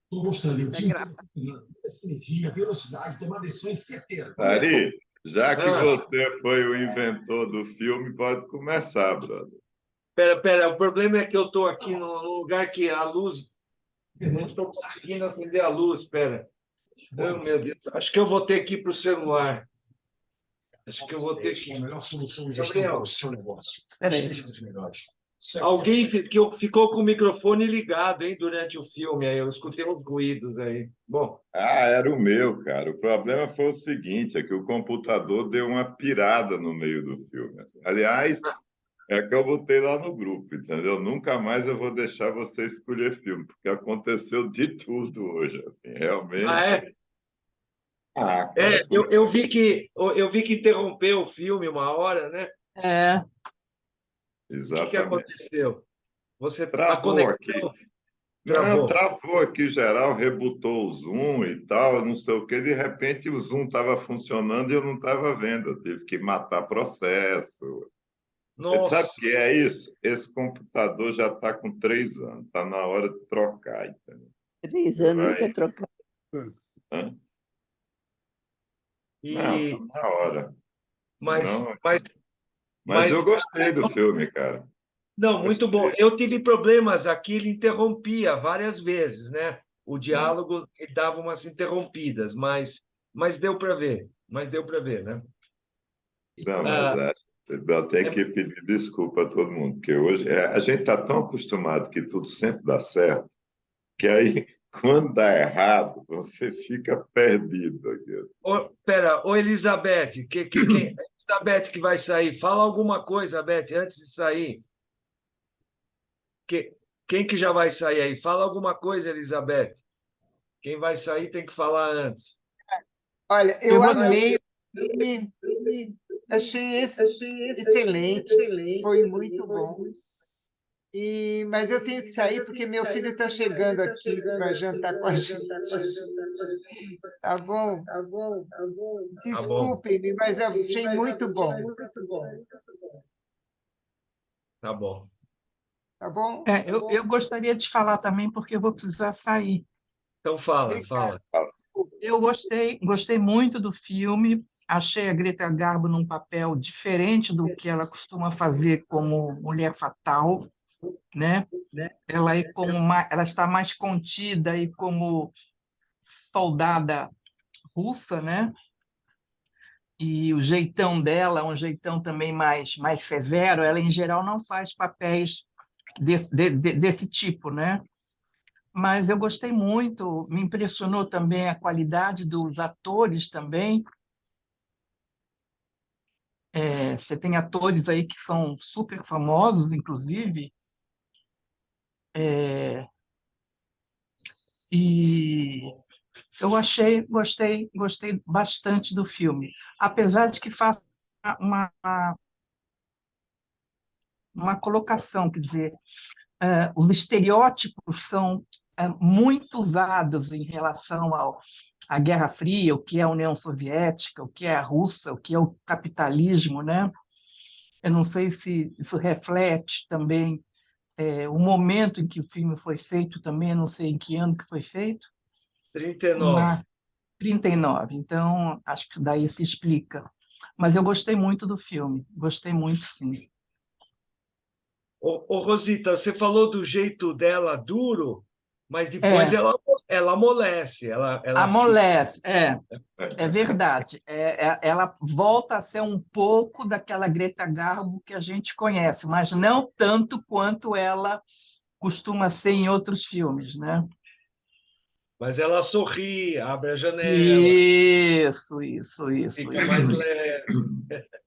Estou mostrando o É dia inteiro, essa energia, velocidade, tomar decisões certeiras. Ari, já que Ah, você foi o inventor do filme, pode começar, brother. pera, o problema é que eu estou aqui num lugar que a luz. Eu não estou conseguindo acender a luz, espera. Oh, meu Deus, acho que eu vou ter que ir para o celular. Acho que eu vou ter que. A melhor solução de gestão para Gabriel, o seu negócio. peraí. Seja dos melhores. Certo. Alguém ficou com o microfone ligado, hein, durante o filme. Aí eu escutei uns ruídos aí. Bom, Ah, era o meu, cara. O problema foi o seguinte, é que o computador deu uma pirada no meio do filme. Aliás, é que eu botei lá no grupo, entendeu? Nunca mais eu vou deixar você escolher filme, porque aconteceu de tudo hoje, assim, ah, realmente. é? Ah, É, cara, eu vi que interrompeu o filme uma hora, né? É, O que exatamente. aconteceu? A Travou aqui. conexão Não, travou. travou aqui geral, rebutou o Zoom e tal, não sei o quê. De repente o Zoom estava funcionando e eu não estava vendo. Eu tive que matar processo. Você sabe Nossa, o que é isso? Esse computador já está com 3 anos. Está na hora de trocar, entendeu? 3 anos Vai. nunca trocar. Hã? Não, está e, na hora. mas, Senão... mas, Mas eu mas, gostei do filme, cara. não, muito bom. Gostei. Eu tive problemas aqui, ele interrompia várias vezes, né? O diálogo ele dava umas interrompidas, mas deu para ver, né? Não, mas Ah, eu tenho é- que pedir desculpa a todo mundo, porque hoje a gente está tão acostumado que tudo sempre dá certo, que aí, quando dá errado, você fica perdido aqui, assim. Pera, ô Elizabeth, Elizabeth que vai sair, fala alguma coisa, Beth, antes de sair. Que, quem que já vai sair aí? Fala alguma coisa, Elizabeth. Quem vai sair tem que falar antes. Olha, Eu eu vou, amei o filme, achei excelente, foi muito bom. Mas eu tenho que sair porque meu filho está chegando aqui para jantar com a gente. Tá bom? Tá bom, Desculpem-me, mas eu achei muito bom. tá bom. Tá bom? eu gostaria de falar também, porque eu vou precisar sair. Então fala, Obrigada. fala. Eu gostei muito do filme, achei a Greta Garbo num papel diferente do que ela costuma fazer como mulher fatal, né? Ela está mais contida e como soldada russa, né? E o jeitão dela é um jeitão também mais severo. Ela, em geral, não faz papéis desse tipo, né? Mas eu gostei muito, me impressionou também a qualidade dos atores também. Você tem atores aí que são super famosos, inclusive, e eu gostei bastante do filme, apesar de que faço uma, uma colocação, quer dizer, os estereótipos são muito usados em relação à Guerra Fria, o que é a União Soviética, o que é a Rússia, o que é o capitalismo, né? Eu não sei se isso reflete também o momento em que o filme foi feito também, eu não sei em que ano que foi feito, 39. mas 39, então acho que daí se explica. Mas eu gostei muito do filme, gostei muito, sim. Ô, Rosita, você falou do jeito dela duro, mas depois É, ela amolece, ela fica. amolece, é verdade. Ela volta a ser um pouco daquela Greta Garbo que a gente conhece, mas não tanto quanto ela costuma ser em outros filmes, né? Mas ela sorri, abre a janela, Isso. fica mais leve.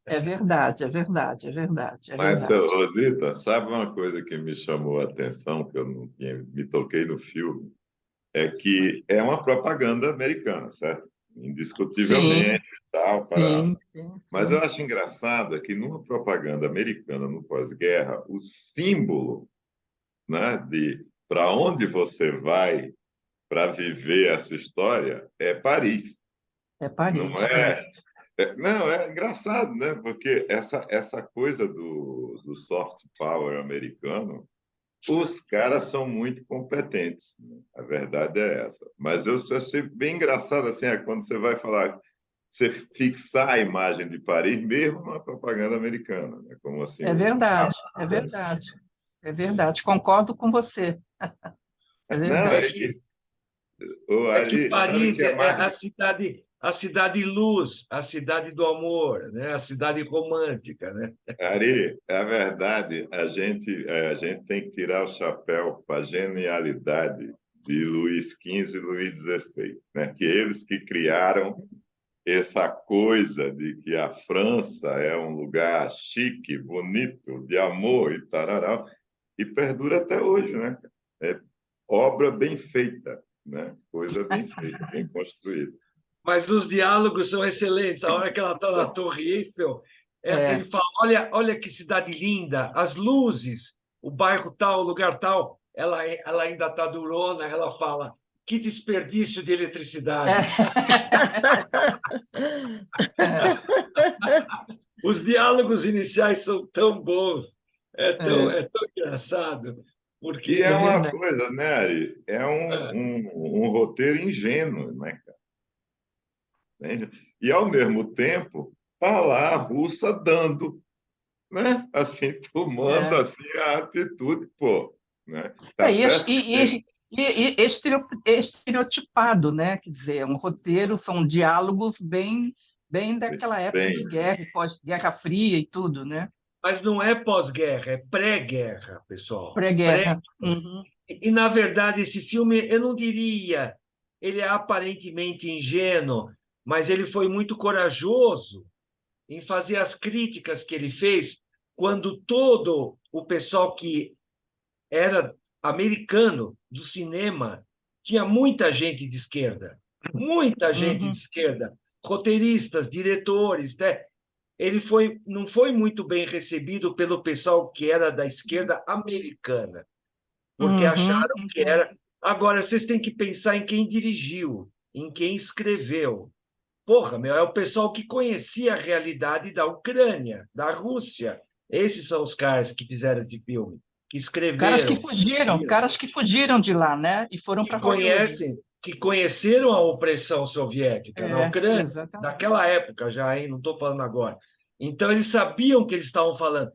É verdade, é verdade, é verdade, é Mas, verdade. Rosita, sabe uma coisa que me chamou a atenção, que eu não tinha, me toquei no filme, é que é uma propaganda americana, certo? Sim, Indiscutivelmente, tal, para... sim, sim, Mas eu sim. acho engraçado é que numa propaganda americana no pós-guerra, o símbolo, né, de para onde você vai para viver essa história é Paris, É não Paris, é? Não, é engraçado, né? Porque essa coisa do soft power americano os caras são muito competentes, né? A verdade é essa. Mas eu achei bem engraçado assim, quando você vai falar, você fixar a imagem de Paris mesmo na propaganda americana, né? Como assim, É verdade, é verdade, é verdade. Concordo com você. É não, verdade. É que Ari, sabe o Paris que é é mais? a cidade luz, a cidade do amor, né? A cidade romântica, né? Ari, é verdade, a gente tem que tirar o chapéu para a genialidade de Luís XV e Luís XVI, né? Que eles que criaram essa coisa de que a França é um lugar chique, bonito, de amor e tarará, e perdura até hoje, né? É obra bem feita, né? Coisa bem feita, bem construída. Mas os diálogos são excelentes. A hora que ela está na Torre Eiffel, É. ele fala: olha que cidade linda, as luzes, o bairro tal, o lugar tal. Ela ainda está durona, ela fala: que desperdício de eletricidade. Os diálogos iniciais são tão bons, É, é tão engraçado, E porque é é uma verdade. coisa, né, Ari? É um roteiro ingênuo, né, cara? Entende? E, ao mesmo tempo, tá lá a russa dando, né? Assim, tomando É. assim, a atitude, pô. Né? Tá É, certo que tem. e estereotipado, né? Quer dizer, é um roteiro, são diálogos bem daquela época Tem. de guerra, pós-Guerra Fria e tudo, né? mas não é pós-guerra, é pré-guerra, pessoal. Pré-guerra. Uhum, E, na verdade, esse filme, eu não diria, ele é aparentemente ingênuo, mas ele foi muito corajoso em fazer as críticas que ele fez quando todo o pessoal que era americano do cinema tinha muita gente de esquerda, muita gente de uhum, esquerda, roteiristas, diretores, né? Ele não foi muito bem recebido pelo pessoal que era da esquerda americana, porque uhum, acharam que uhum. era. Agora, vocês têm que pensar em quem dirigiu, em quem escreveu. Porra, meu, é o pessoal que conhecia a realidade da Ucrânia, da Rússia. Esses são os caras que fizeram esse filme, que escreveram, Caras que fugiram de lá, né? E foram para Hollywood. que conheceram a opressão soviética na É, Ucrânia, exatamente. daquela época já, hein? Não estou falando agora. Então, eles sabiam o que eles estavam falando.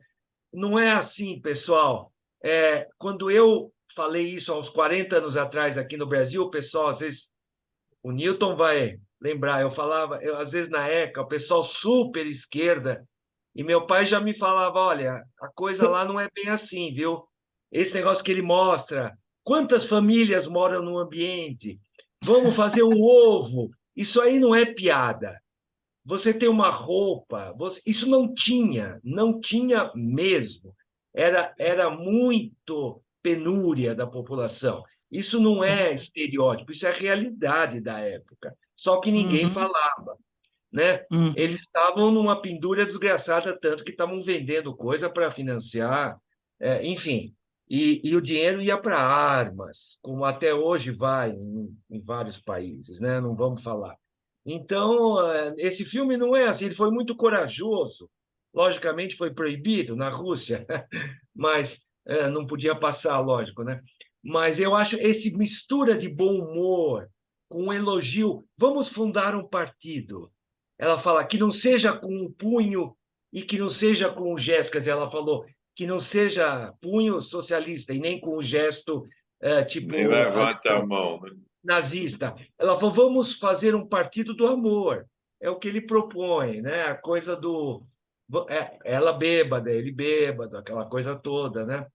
Não é assim, pessoal. Quando eu falei isso há uns 40 anos atrás aqui no Brasil, o pessoal, às vezes, o Newton vai lembrar, às vezes na época, o pessoal super esquerda, e meu pai já me falava: olha, a coisa lá não é bem assim, viu? Esse negócio que ele mostra, quantas famílias moram no ambiente? Vamos fazer um ovo. Isso aí não é piada. Você tem uma roupa, isso não tinha mesmo. Era muito penúria da população. Isso não é estereótipo, isso é realidade da época. Só que ninguém Uhum, falava, né? uhum. Eles estavam numa pendúria desgraçada, tanto que estavam vendendo coisa para financiar, enfim. E o dinheiro ia para armas, como até hoje vai em vários países, né? Não vamos falar. Então, esse filme não é assim, ele foi muito corajoso. Logicamente, foi proibido na Rússia, mas não podia passar, lógico, né? Mas eu acho esse mistura de bom humor com um elogio. Vamos fundar um partido. Ela fala que não seja com um punho e que não seja com um gesto. Quer dizer, ela falou que não seja punho socialista e nem com um gesto Nem tipo levante a mão, né? nazista. Ela falou: vamos fazer um partido do amor. É o que ele propõe, né? A coisa do ela bêbada, ele bêbado, aquela coisa toda, né?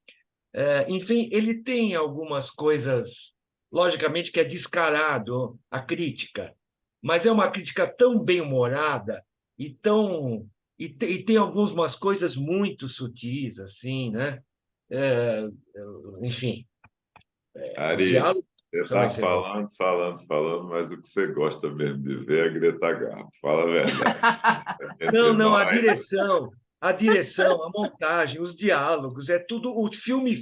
Enfim, ele tem algumas coisas, logicamente, que é descarado a crítica, mas é uma crítica tão bem-humorada e tão e tem algumas coisas muito sutis, assim, né? É, enfim, os Ari, diálogos você são está excelentes. falando, mas o que você gosta mesmo de ver é a Greta Garbo. Fala a verdade. Não, Entre não, nós. a direção, a montagem, os diálogos, é tudo. O filme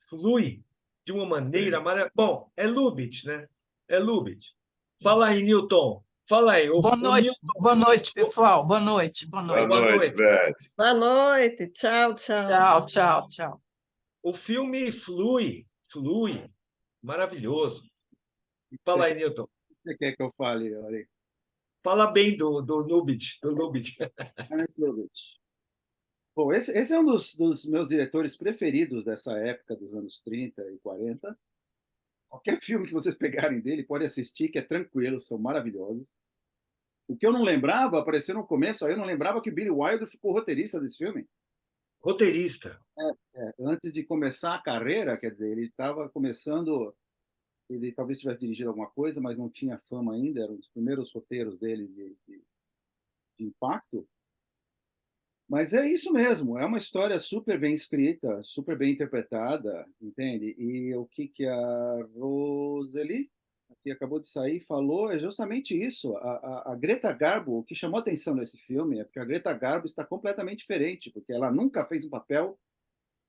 flui de uma maneira Sim. maravilhosa. Bom, é Lubitsch, né? É Lubitsch. Fala aí, Newton. Fala aí, o Newton. Boa noite, pessoal. Boa noite, boa Boa noite. Boa noite, noite. Beth. Boa noite. Tchau, tchau. Tchau, tchau, tchau. O filme flui, maravilhoso. Fala aí, Newton. Você quer que eu fale, Ari? Fala bem do Lubitsch, do Lubitsch. Ernest Lubitsch. Bom, esse é um dos meus diretores preferidos dessa época, dos anos 30 e 40. Qualquer filme que vocês pegarem dele, pode assistir, que é tranquilo, são maravilhosos. O que eu não lembrava, apareceu no começo, aí eu não lembrava que Billy Wilder ficou roteirista desse filme. Roteirista. Antes de começar a carreira, quer dizer, ele estava começando, ele talvez tivesse dirigido alguma coisa, mas não tinha fama ainda, era um dos primeiros roteiros dele de impacto. Mas é isso mesmo, é uma história super bem escrita, super bem interpretada, entende? E o que a Roseli, que acabou de sair, falou é justamente isso. A Greta Garbo, o que chamou a atenção nesse filme é porque a Greta Garbo está completamente diferente, porque ela nunca fez um papel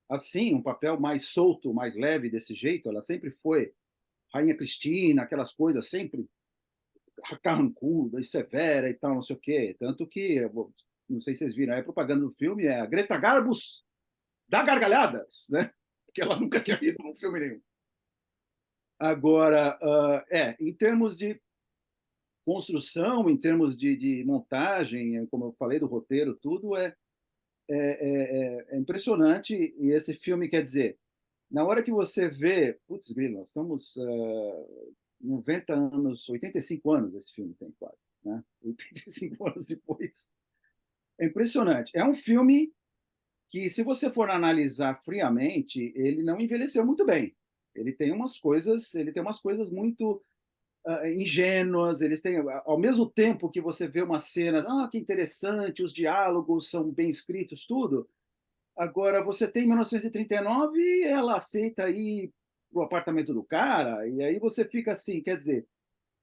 assim, um papel mais solto, mais leve desse jeito. Ela sempre foi Rainha Cristina, aquelas coisas, sempre carrancuda e severa e tal, não sei o quê. Tanto que, não sei se vocês viram, a propaganda do filme é a Greta Garbus dá gargalhadas, né? Porque ela nunca tinha ido num filme nenhum. Agora, em termos de construção, em termos de montagem, como eu falei do roteiro, tudo é impressionante. E esse filme, quer dizer, na hora que você vê, putz, nós estamos 90 anos, 85 anos esse filme tem quase, né? 85 anos depois. É impressionante. É um filme que, se você for analisar friamente, ele não envelheceu muito bem. Ele tem umas coisas muito ingênuas. Eles têm, ao mesmo tempo que você vê uma cena, que interessante, os diálogos são bem escritos, tudo. Agora você tem 1939 e ela aceita ir pro apartamento do cara, e aí você fica assim, quer dizer,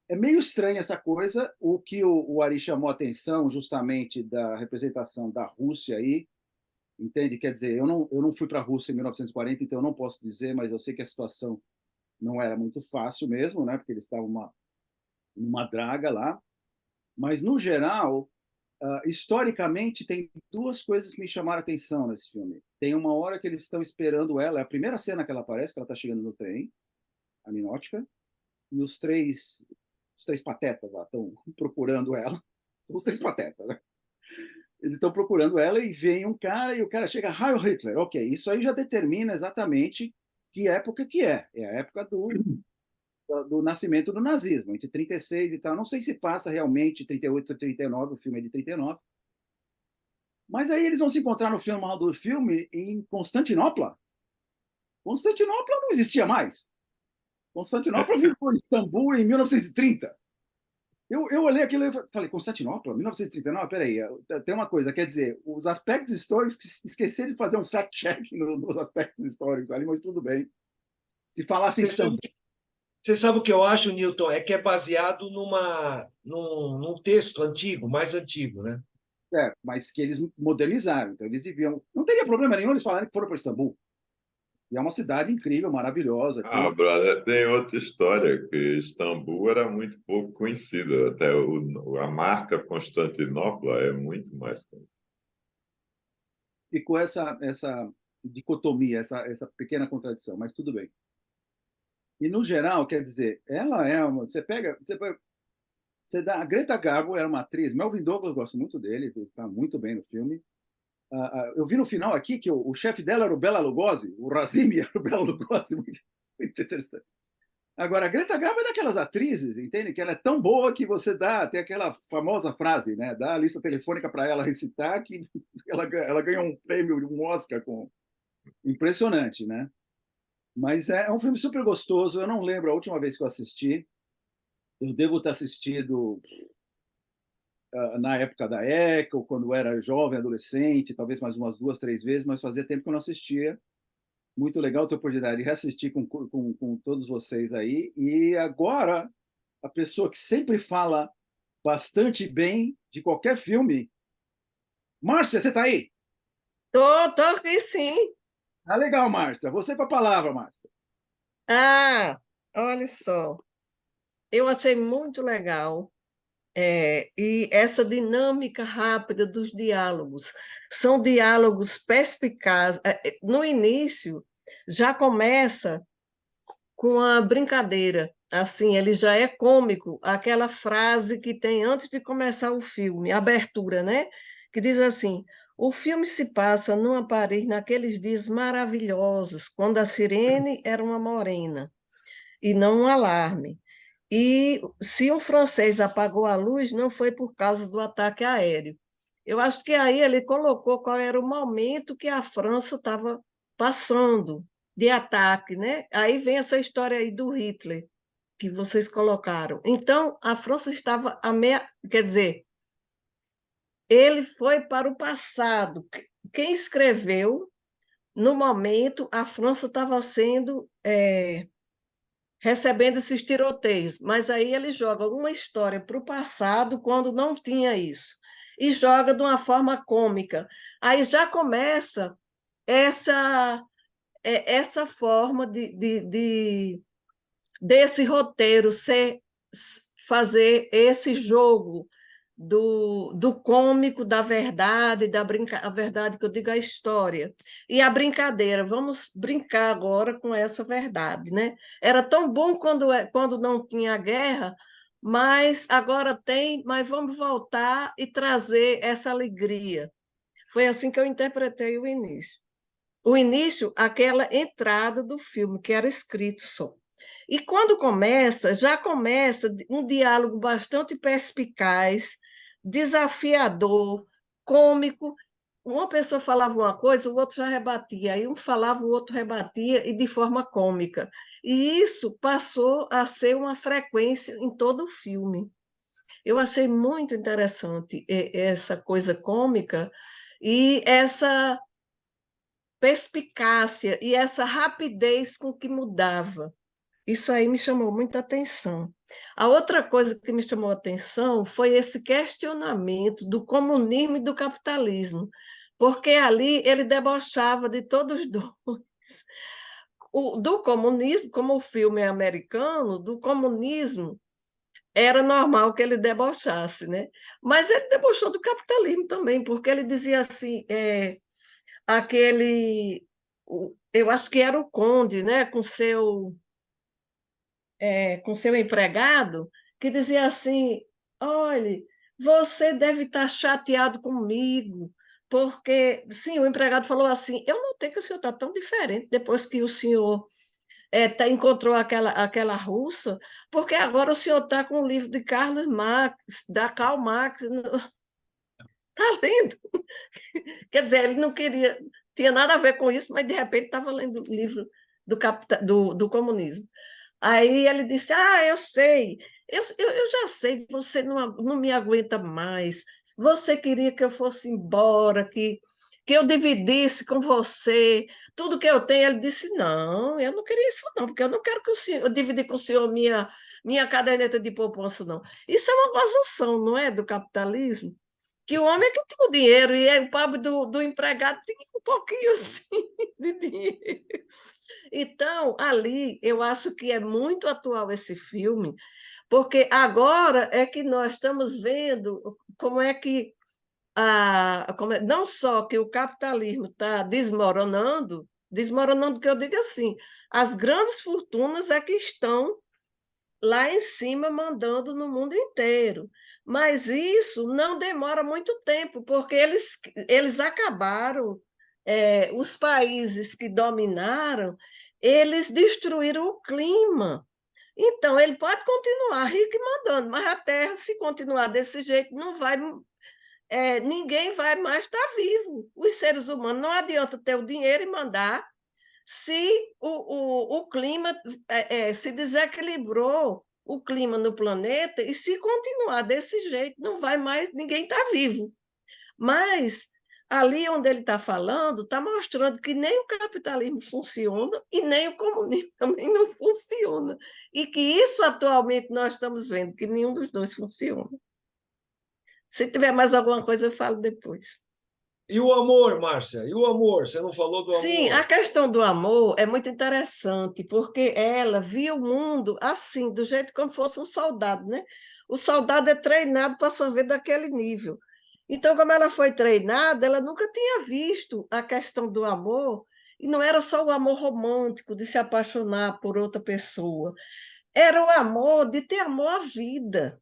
é meio estranha essa coisa. O que o Ari chamou a atenção justamente da representação da Rússia aí, entende? Quer dizer, eu não fui para a Rússia em 1940, então eu não posso dizer, mas eu sei que a situação não era muito fácil mesmo, né? Porque eles estavam numa draga lá. Mas, no geral, historicamente, tem duas coisas que me chamaram a atenção nesse filme. Tem uma hora que eles estão esperando ela, é a primeira cena que ela aparece, que ela está chegando no trem, a Ninotchka, e os três patetas lá estão procurando ela. São os três patetas, né? Eles estão procurando ela e vem um cara, e o cara chega, Heil Hitler. Ok, isso aí já determina exatamente que época que é. É a época do nascimento do nazismo, entre 36 e tal. Não sei se passa realmente 38 ou 39, o filme é de 39. Mas aí eles vão se encontrar no final do filme em Constantinopla. Constantinopla não existia mais. Constantinopla virou Istambul em 1930. Eu olhei aquilo e falei, Constantinopla, 1939? Peraí, tem uma coisa, quer dizer, os aspectos históricos, esquecer de fazer um fact-check nos aspectos históricos ali, mas tudo bem. Se falasse Istambul... Você sabe o que eu acho, Newton? É que é baseado num texto antigo, mais antigo, né? Mas que eles modernizaram, então eles deviam... Não teria problema nenhum eles falarem que foram para Istambul. E é uma cidade incrível, maravilhosa. Brother, tem outra história, que Istambul era muito pouco conhecida. Até a marca Constantinopla é muito mais conhecida. Ficou essa dicotomia, essa pequena contradição, mas tudo bem. E, no geral, quer dizer, ela é uma... Você dá, a Greta Garbo era uma atriz, Melvin Douglas, gosto muito dele, ele está muito bem no filme. Eu vi no final aqui que o chefe dela era o Bela Lugosi, o Razimi era o Bela Lugosi, muito interessante. Agora, a Greta Garbo é daquelas atrizes, entende? Que ela é tão boa que você tem aquela famosa frase, né? Dá a lista telefônica para ela recitar, que ela ganha um prêmio, um Oscar. Impressionante, né? Mas é um filme super gostoso. Eu não lembro a última vez que eu assisti. Eu devo ter assistido na época da ECA, ou quando era jovem, adolescente, talvez mais umas 2, 3 vezes, mas fazia tempo que eu não assistia. Muito legal ter a oportunidade de reassistir com todos vocês aí. E agora, a pessoa que sempre fala bastante bem de qualquer filme... Márcia, você está aí? Tô aqui sim. Legal, Márcia. Você com a palavra, Márcia. Olha só. Eu achei muito legal. E essa dinâmica rápida dos diálogos. São diálogos perspicazes. No início, já começa com a brincadeira. Assim, ele já é cômico, aquela frase que tem antes de começar o filme, a abertura, né? Que diz assim: o filme se passa numa Paris naqueles dias maravilhosos, quando a sirene era uma morena e não um alarme. E se um francês apagou a luz, não foi por causa do ataque aéreo. Eu acho que aí ele colocou qual era o momento que a França estava passando de ataque, né? Aí vem essa história aí do Hitler, que vocês colocaram. Então, a França estava a meia. Quer dizer, ele foi para o passado. Quem escreveu, no momento, a França estava sendo. Recebendo esses tiroteios, mas aí ele joga uma história para o passado quando não tinha isso, e joga de uma forma cômica. Aí já começa essa, essa forma desse roteiro fazer esse jogo do cômico, da verdade, a verdade que eu digo a história. E a brincadeira, vamos brincar agora com essa verdade, né? Era tão bom quando não tinha guerra, mas agora tem, mas vamos voltar e trazer essa alegria. Foi assim que eu interpretei o início. O início, aquela entrada do filme, que era escrito só. E quando começa, já começa um diálogo bastante perspicaz, desafiador, cômico. Uma pessoa falava uma coisa, o outro já rebatia, aí um falava, o outro rebatia, e de forma cômica. E isso passou a ser uma frequência em todo o filme. Eu achei muito interessante essa coisa cômica e essa perspicácia e essa rapidez com que mudava. Isso aí me chamou muita atenção. A outra coisa que me chamou a atenção foi esse questionamento do comunismo e do capitalismo, porque ali ele debochava de todos os dois. Do comunismo, como o filme é americano, do comunismo era normal que ele debochasse, né? Mas ele debochou do capitalismo também, porque ele dizia assim, eu acho que era o Conde, né, com seu empregado, que dizia assim: olhe, você deve estar chateado comigo, porque, sim, o empregado falou assim: eu notei que o senhor está tão diferente depois que o senhor encontrou aquela russa, porque agora o senhor está com o livro de Carlos Marx, da Karl Marx, está lendo. Quer dizer, ele não queria, tinha nada a ver com isso, mas de repente estava lendo o livro do comunismo. Aí ele disse: ah, eu sei, eu já sei, você não me aguenta mais, você queria que eu fosse embora, que eu dividisse com você tudo que eu tenho. Ele disse: não, eu não queria isso não, porque eu não quero que o senhor, eu dividir com o senhor minha caderneta de poupança, não. Isso é uma gozação, não é, do capitalismo? Que o homem é que tem o dinheiro, e o pobre do empregado tem um pouquinho assim de dinheiro. Então, ali, eu acho que é muito atual esse filme, porque agora é que nós estamos vendo como é que não só que o capitalismo está desmoronando, que eu digo assim, as grandes fortunas é que estão lá em cima mandando no mundo inteiro. Mas isso não demora muito tempo, porque eles acabaram, os países que dominaram, eles destruíram o clima. Então, ele pode continuar rico e mandando, mas a Terra, se continuar desse jeito, não vai, ninguém vai mais estar vivo. Os seres humanos não adianta ter o dinheiro e mandar se o clima se desequilibrou o clima no planeta, e se continuar desse jeito, não vai mais, ninguém está vivo. Mas ali onde ele está falando, está mostrando que nem o capitalismo funciona e nem o comunismo também não funciona. E que isso atualmente nós estamos vendo, que nenhum dos dois funciona. Se tiver mais alguma coisa, eu falo depois. E o amor, Márcia? E o amor? Você não falou do Sim, a amor? questão do amor é muito interessante, porque ela via o mundo assim, do jeito como fosse um soldado, né? O soldado é treinado para sofrer daquele nível. Então, como ela foi treinada, ela nunca tinha visto a questão do amor E não era só o amor romântico de se apaixonar por outra pessoa, era o amor de ter amor à vida.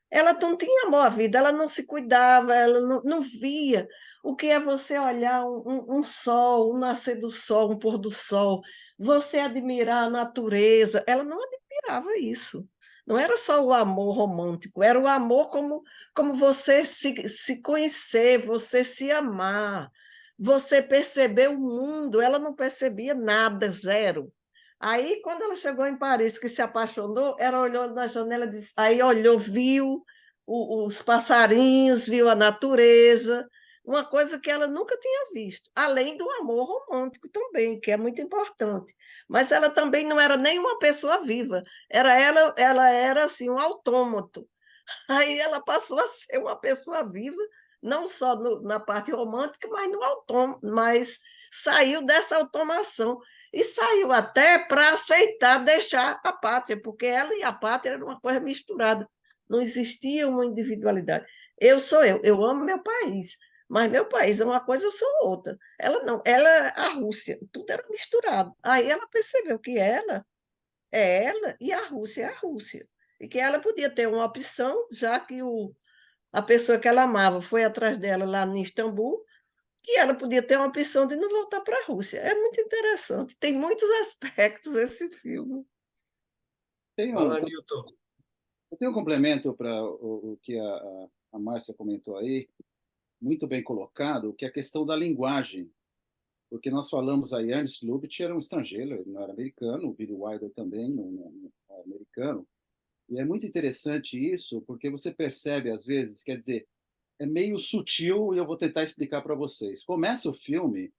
Ela não tinha amor à vida, ela não se cuidava, ela não via o que é você olhar um sol, um nascer do sol, um pôr do sol, você admirar a natureza. Ela não admirava isso. Não era só o amor romântico, era o amor como você se conhecer, você se amar, você perceber o mundo. Ela não percebia nada, zero. Aí, quando ela chegou em Paris, que se apaixonou, ela olhou na janela, aí olhou, viu os passarinhos, viu a natureza, uma coisa que ela nunca tinha visto, além do amor romântico também, que é muito importante. Mas ela também não era nem uma pessoa viva, ela era assim um autômato. Aí ela passou a ser uma pessoa viva, não só na parte romântica, mas no autômato, mas saiu dessa automação e saiu até para aceitar deixar a pátria, porque ela e a pátria era uma coisa misturada, não existia uma individualidade. Eu sou eu amo meu país, mas meu país é uma coisa, eu sou outra. Ela não, ela é a Rússia, tudo era misturado. Aí ela percebeu que ela é ela e a Rússia é a Rússia. E que ela podia ter uma opção, já que a pessoa que ela amava foi atrás dela lá em Istambul, que ela podia ter uma opção de não voltar para a Rússia. É muito interessante, tem muitos aspectos esse filme. Tem Fala, Newton. eu tenho um complemento para o que a Márcia comentou aí, muito bem colocado, que é a questão da linguagem. Porque nós falamos aí, Ernst Lubitsch era um estrangeiro, ele não era americano, o Billy Wilder também não era americano. E é muito interessante isso, porque você percebe, às vezes, quer dizer, é meio sutil e eu vou tentar explicar para vocês. Começa o filme,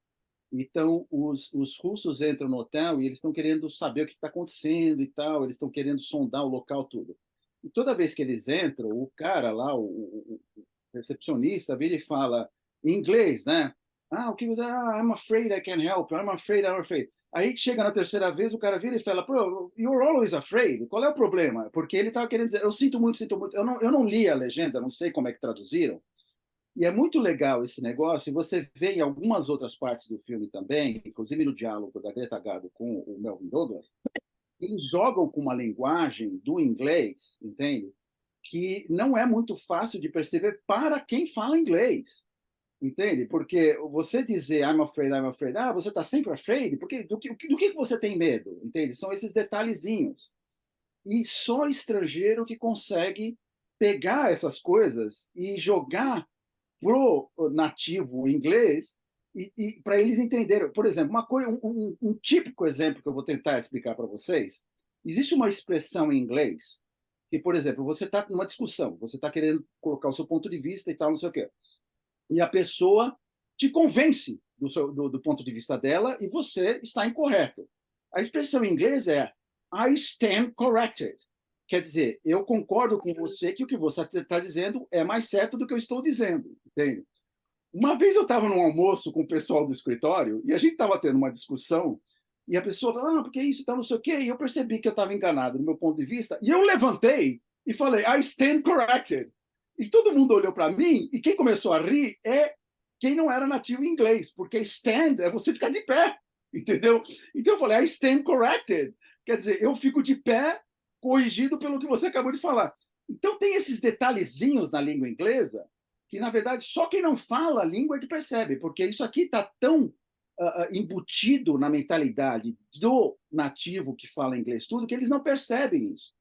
então os russos entram no hotel e eles estão querendo saber o que está acontecendo e tal, eles estão querendo sondar o local, tudo. E toda vez que eles entram, o cara lá, o recepcionista, vira e fala em inglês, né? Ah, o que você... Ah, I'm afraid I can't help. I'm afraid, I'm afraid. Aí chega na terceira vez, o cara vira e fala, "Bro, you're always afraid. Qual é o problema?" Porque ele estava querendo dizer, eu sinto muito, sinto muito. Eu não li a legenda, não sei como é que traduziram. E é muito legal esse negócio, e você vê em algumas outras partes do filme também, inclusive no diálogo da Greta Garbo com o Melvin Douglas, eles jogam com uma linguagem do inglês, entende? Que não é muito fácil de perceber para quem fala inglês. Entende? Porque você dizer I'm afraid, ah, você está sempre afraid, porque do que você tem medo? Entende? São esses detalhezinhos. E só estrangeiro que consegue pegar essas coisas e jogar pro nativo inglês e para eles entenderem. Por exemplo, um típico exemplo que eu vou tentar explicar para vocês. Existe uma expressão em inglês que, por exemplo, você está numa discussão, você está querendo colocar o seu ponto de vista e tal, não sei o quê. E a pessoa te convence do ponto de vista dela e você está incorreto. A expressão em inglês é I stand corrected. Quer dizer, eu concordo com você que o que você está dizendo é mais certo do que eu estou dizendo. Entende? Uma vez eu estava num almoço com o pessoal do escritório e a gente estava tendo uma discussão e a pessoa falou, porque isso, tá, não sei o quê. E eu percebi que eu estava enganado no meu ponto de vista e eu levantei e falei, I stand corrected. E todo mundo olhou para mim, e quem começou a rir é quem não era nativo em inglês, porque stand é você ficar de pé, entendeu? Então eu falei, I stand corrected. Quer dizer, eu fico de pé, corrigido pelo que você acabou de falar. Então tem esses detalhezinhos na língua inglesa, que na verdade só quem não fala a língua é que percebe, porque isso aqui está tão embutido na mentalidade do nativo que fala inglês tudo, que eles não percebem isso.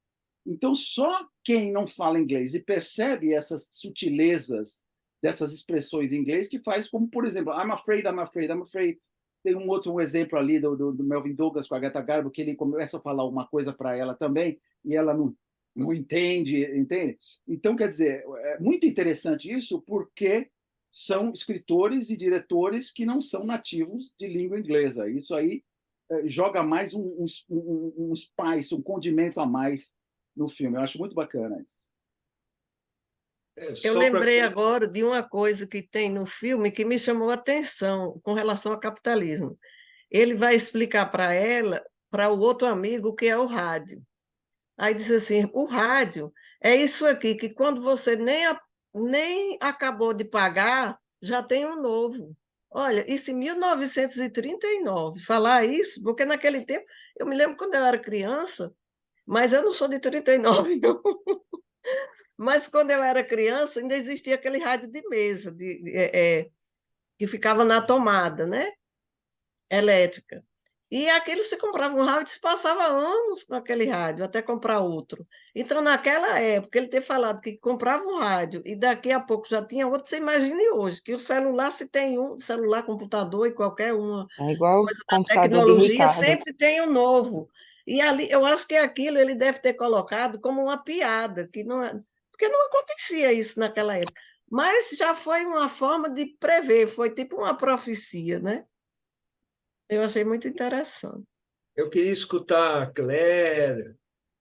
Então, só quem não fala inglês e percebe essas sutilezas dessas expressões em inglês que faz, como, por exemplo, I'm afraid, I'm afraid, I'm afraid. Tem um exemplo ali do Melvin Douglas com a Greta Garbo, que ele começa a falar uma coisa para ela também, e ela não entende. Então, quer dizer, é muito interessante isso, porque são escritores e diretores que não são nativos de língua inglesa. Isso aí joga mais um spice, um condimento a mais no filme. Eu acho muito bacana isso. Eu lembrei agora de uma coisa que tem no filme que me chamou a atenção com relação ao capitalismo. Ele vai explicar para ela, para o outro amigo, o que é o rádio. Aí diz assim, o rádio é isso aqui, que quando você nem acabou de pagar, já tem um novo. Olha, isso em 1939. Falar isso, porque naquele tempo, eu me lembro quando eu era criança, mas eu não sou de 39, não. Mas quando eu era criança, ainda existia aquele rádio de mesa, que ficava na tomada, né? Elétrica. E aquilo se comprava um rádio e se passava anos com aquele rádio, até comprar outro. Então, naquela época, ele ter falado que comprava um rádio e daqui a pouco já tinha outro, você imagine hoje, que o celular, se tem um, celular, computador e qualquer uma É igual o coisa da computador de tecnologia, Ricardo. sempre tem um novo. E ali, eu acho que aquilo ele deve ter colocado como uma piada, que não é, porque não acontecia isso naquela época. Mas já foi uma forma de prever, foi tipo uma profecia, né? Eu achei muito interessante. Eu queria escutar a Claire,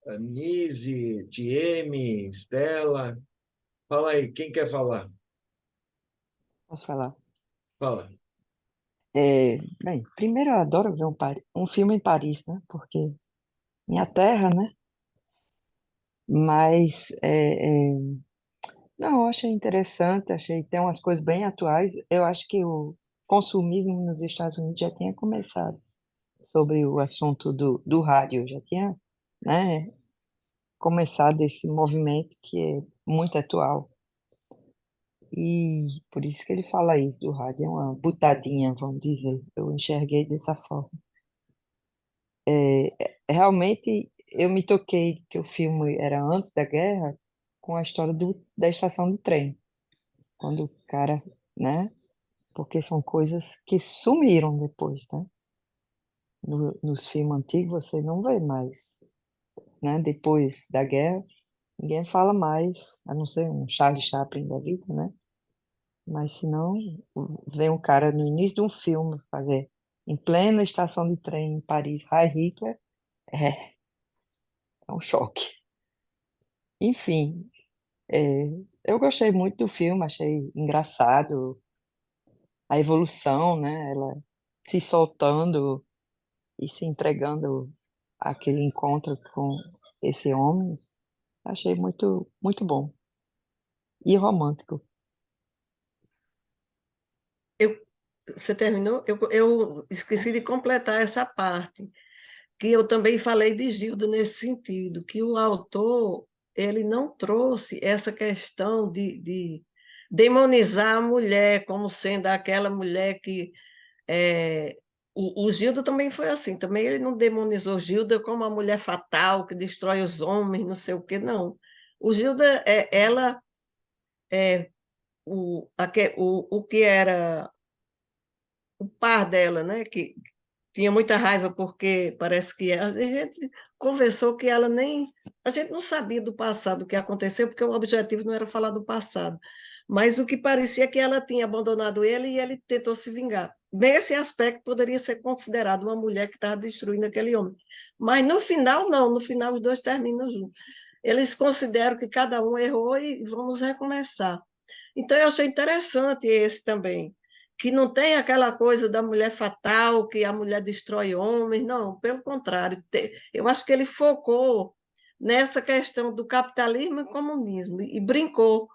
a Nise, Tieme, Stella. Fala aí, quem quer falar? Posso falar? Fala. Bem, primeiro eu adoro ver um filme em Paris, né? Porque minha terra, né? Mas não, eu achei interessante, achei que tem umas coisas bem atuais. Eu acho que o consumismo nos Estados Unidos já tinha começado sobre o assunto do rádio, já tinha, né, começado esse movimento que é muito atual. E por isso que ele fala isso do rádio, é uma butadinha, vamos dizer. Eu enxerguei dessa forma. Realmente, eu me toquei que o filme era antes da guerra, com a história da estação do trem, quando o cara, né? Porque são coisas que sumiram depois, né? Nos filmes antigos você não vê mais, né? Depois da guerra, ninguém fala mais, a não ser um Charlie Chaplin da vida, né? Mas se não, vem um cara no início de um filme fazer em plena estação de trem em Paris, Heil Hitler, é, é um choque. Enfim, eu gostei muito do filme, achei engraçado a evolução, né? Ela se soltando e se entregando àquele encontro com esse homem, achei muito, muito bom e romântico. Eu, você terminou? Eu esqueci de completar essa parte, que eu também falei de Gilda nesse sentido, que o autor ele não trouxe essa questão de demonizar a mulher como sendo aquela mulher que o Gilda também foi assim, também ele não demonizou Gilda como uma mulher fatal que destrói os homens, não sei o quê, não. O Gilda, ela, o que era o par dela, né, que tinha muita raiva porque parece que a gente conversou que ela nem. A gente não sabia do passado, o que aconteceu, porque o objetivo não era falar do passado. Mas o que parecia é que ela tinha abandonado ele e ele tentou se vingar. Nesse aspecto, poderia ser considerado uma mulher que estava destruindo aquele homem. Mas no final, não. No final, os dois terminam juntos. Eles consideram que cada um errou e vamos recomeçar. Então, eu achei interessante esse também, que não tem aquela coisa da mulher fatal, que a mulher destrói homens, não, pelo contrário, eu acho que ele focou nessa questão do capitalismo e comunismo, e brincou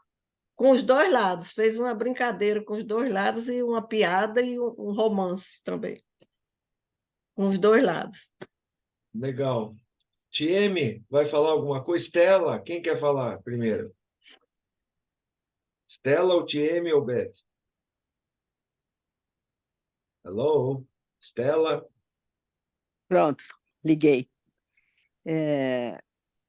com os dois lados, fez uma brincadeira com os dois lados e uma piada e um romance também, com os dois lados. Legal. Tieme, vai falar alguma coisa? Stella, quem quer falar primeiro? Stella ou Tieme ou Beth? Hello? Stella? Pronto, liguei.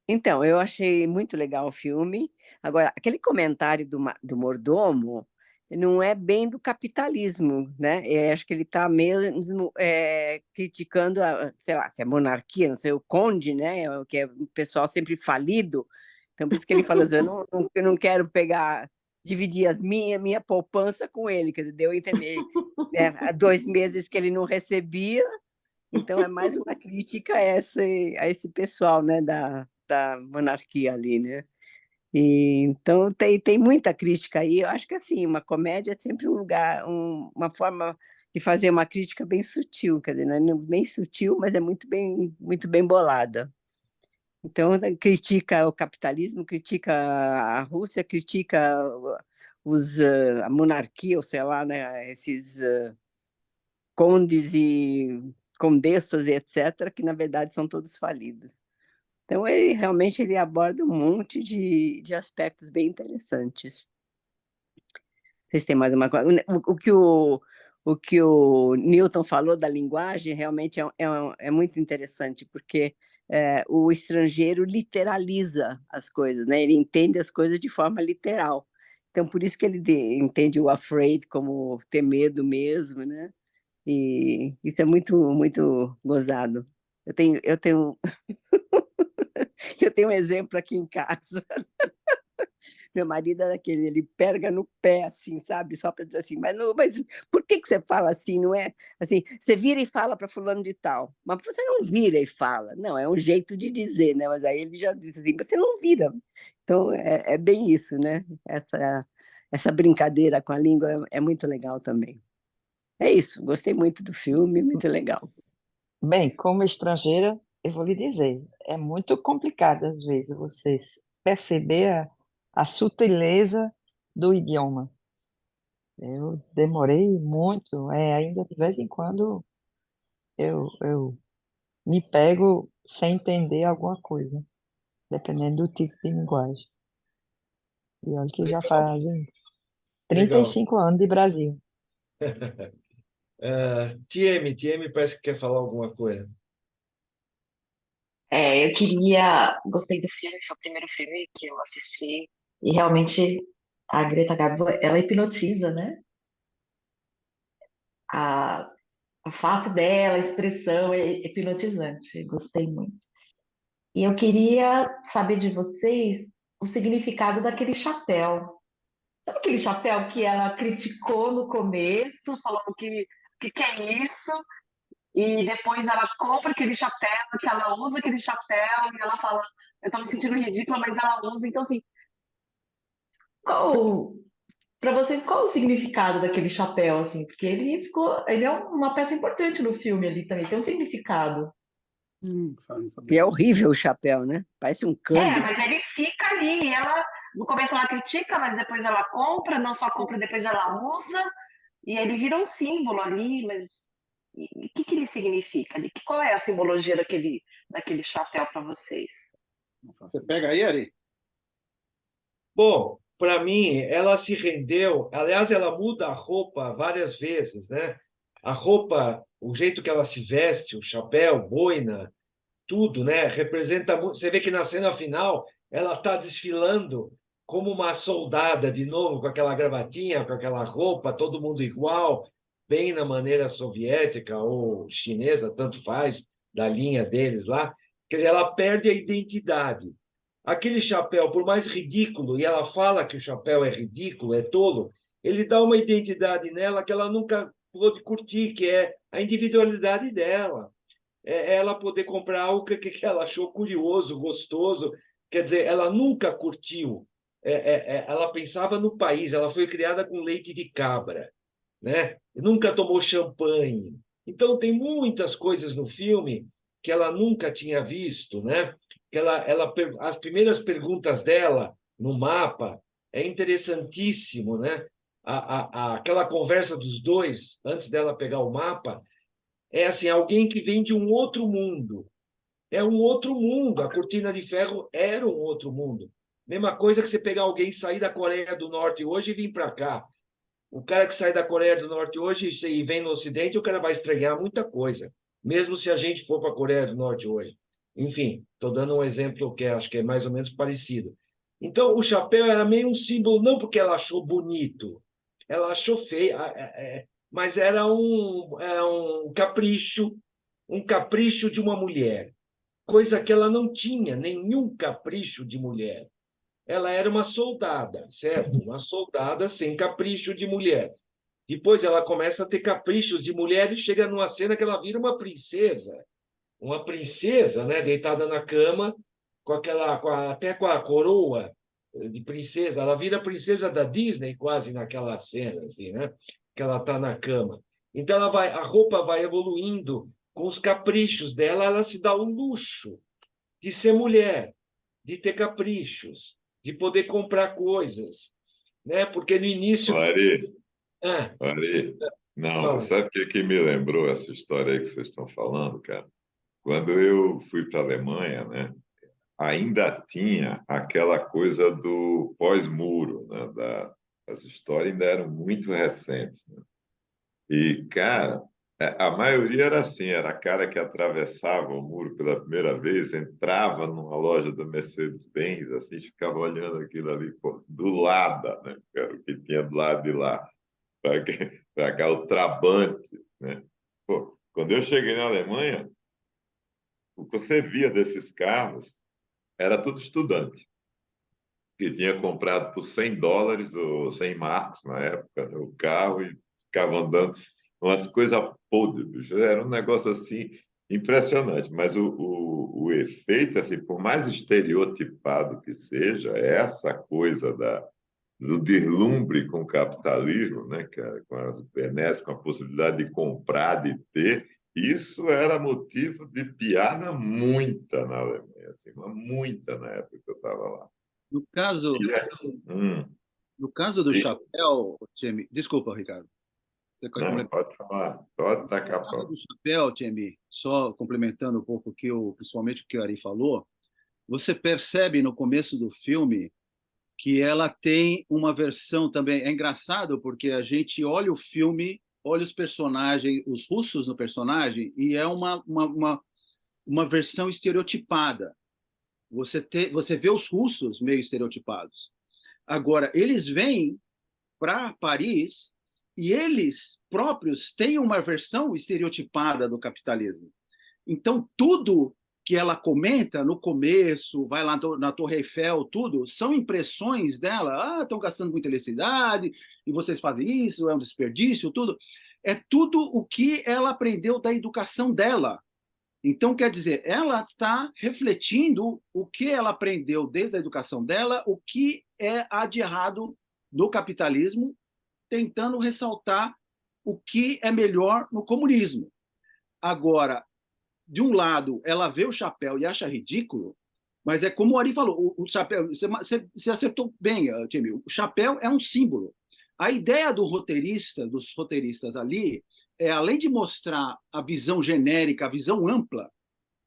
Então, eu achei muito legal o filme. Agora, aquele comentário do mordomo não é bem do capitalismo, né? Acho que ele está mesmo criticando, sei lá, se é monarquia, não sei, o conde, né? Que é o pessoal sempre falido. Então, por isso que ele fala assim, eu não quero pegar, dividir minha poupança com ele, que deu a entender. Né? Há 2 meses que ele não recebia, então é mais uma crítica a esse pessoal, né, da monarquia ali, né? Então tem muita crítica aí. Eu acho que assim, uma comédia é sempre um lugar, uma forma de fazer uma crítica bem sutil, quer dizer, não é nem sutil, mas é muito bem bolada. Então critica o capitalismo, critica a Rússia, critica a monarquia, ou sei lá, né, esses condes e condessas e etc., que na verdade são todos falidos. Então, ele realmente ele aborda um monte de aspectos bem interessantes. Vocês têm mais uma coisa? O que o Newton falou da linguagem realmente é muito interessante, porque o estrangeiro literaliza as coisas, né? Ele entende as coisas de forma literal. Então, por isso que ele entende o afraid como ter medo mesmo, né? E isso é muito, muito gozado. Eu tenho eu tenho um exemplo aqui em casa. Meu marido é daquele, ele pega no pé, assim, sabe? Só para dizer assim, mas por que você fala assim, não é? Assim, você vira e fala para fulano de tal, mas você não vira e fala. Não, é um jeito de dizer, né? Mas aí ele já disse assim, mas você não vira. Então, é bem isso, né? Essa brincadeira com a língua é muito legal também. É isso, gostei muito do filme, muito legal. Bem, como estrangeira, eu vou lhe dizer, é muito complicado às vezes você perceber a sutileza do idioma. Eu demorei muito, ainda de vez em quando eu me pego sem entender alguma coisa, dependendo do tipo de linguagem. E olha que já Legal, fazem legal. 35 anos de Brasil. TM parece que quer falar alguma coisa. Gostei do filme, foi o primeiro filme que eu assisti, e realmente a Greta Garbo, ela hipnotiza, né? A, a face dela, a expressão é hipnotizante, gostei muito. E eu queria saber de vocês o significado daquele chapéu. Sabe aquele chapéu que ela criticou no começo, falando que é isso? E depois ela compra aquele chapéu, que ela usa aquele chapéu, e ela fala, eu tô me sentindo ridícula, mas ela usa. Então, assim, qual, para vocês, qual o significado daquele chapéu, assim? Porque ele é uma peça importante no filme ali também, tem um significado. Não E sabia é não. horrível o chapéu, né? Parece um É, cano. mas ele fica ali, e ela, no começo ela critica, mas depois ela compra, não só compra, depois ela usa, e ele vira um símbolo ali, mas o que ele significa ali? Qual é a simbologia daquele chapéu para vocês? Você pega aí, Ari? Bom, para mim, ela se rendeu. Aliás, ela muda a roupa várias vezes, né? A roupa, o jeito que ela se veste, o chapéu, boina, tudo, né? Representa muito. Você vê que na cena final ela está desfilando como uma soldada de novo, com aquela gravatinha, com aquela roupa, todo mundo igual, bem na maneira soviética ou chinesa, tanto faz, da linha deles lá. Quer dizer, ela perde a identidade. Aquele chapéu, por mais ridículo, e ela fala que o chapéu é ridículo, é tolo, ele dá uma identidade nela que ela nunca pôde curtir, que é a individualidade dela. É ela poder comprar algo que ela achou curioso, gostoso. Quer dizer, ela nunca curtiu. Ela pensava no país, ela foi criada com leite de cabra, né? Nunca tomou champanhe. Então, tem muitas coisas no filme que ela nunca tinha visto, né? As primeiras perguntas dela no mapa é interessantíssimo, né? Aquela conversa dos dois antes dela pegar o mapa é assim, alguém que vem de um outro mundo. É um outro mundo. A cortina de ferro era um outro mundo. Mesma coisa que você pegar alguém sair da Coreia do Norte hoje e vir para cá. O cara que sai da Coreia do Norte hoje e vem no Ocidente, o cara vai estranhar muita coisa, mesmo se a gente for para a Coreia do Norte hoje. Enfim, estou dando um exemplo que acho que é mais ou menos parecido. Então, o chapéu era meio um símbolo, não porque ela achou bonito, ela achou feio, mas era um capricho de uma mulher, coisa que ela não tinha, nenhum capricho de mulher. Ela era uma soldada, certo? Uma soldada sem capricho de mulher. Depois ela começa a ter caprichos de mulher e chega numa cena que ela vira uma princesa, né, deitada na cama, até com a coroa de princesa. Ela vira princesa da Disney quase naquela cena, assim, né? Que ela está na cama. Então a roupa vai evoluindo com os caprichos dela, ela se dá o luxo de ser mulher, de ter caprichos, de poder comprar coisas. né? Porque no início... Ari, Ah, Ari, não, fala. sabe o que que me lembrou essa história aí que vocês estão falando, cara? Quando eu fui para a Alemanha, né, ainda tinha aquela coisa do pós-muro, né, as histórias ainda eram muito recentes, né? E, cara, a maioria era assim, era cara que atravessava o muro pela primeira vez, entrava numa loja da Mercedes-Benz, assim, ficava olhando aquilo ali, pô, do lado, né, cara, o que tinha do lado de lá, para cá, o Trabante, né? Pô, quando eu cheguei na Alemanha, o que você via desses carros era tudo estudante, que tinha comprado por US$ 100 ou 100 marcos na época, né, o carro e ficava andando umas coisas podres, bicho. Era um negócio assim impressionante, mas o efeito, assim, por mais estereotipado que seja, essa coisa do deslumbre com o capitalismo, né, cara, com as benesses, com a possibilidade de comprar, de ter, isso era motivo de piada muita na Alemanha, assim, mas muita na época que eu estava lá. No caso, E, hum, no caso do e, chapéu, Jamie, desculpa, Ricardo. Você quer não, complementar? pode falar, pode tacar No caso pau. do chapéu, Jamie, só complementando um pouco principalmente o que o Ari falou, você percebe no começo do filme que ela tem uma versão também. É engraçado porque a gente olha o filme, olha os personagens, os russos no personagem, e é uma versão estereotipada. Você vê os russos meio estereotipados. Agora, eles vêm para Paris e eles próprios têm uma versão estereotipada do capitalismo. Então, tudo que ela comenta no começo, vai lá na Torre Eiffel, tudo, são impressões dela. Ah, estão gastando muita eletricidade, e vocês fazem isso, é um desperdício, tudo. É tudo o que ela aprendeu da educação dela. Então, quer dizer, ela está refletindo o que ela aprendeu desde a educação dela, o que há de errado no capitalismo, tentando ressaltar o que é melhor no comunismo. Agora, de um lado, ela vê o chapéu e acha ridículo, mas é como o Ari falou, o chapéu, você acertou bem, Timmy, o chapéu é um símbolo. A ideia dos roteiristas ali, além de mostrar a visão genérica, a visão ampla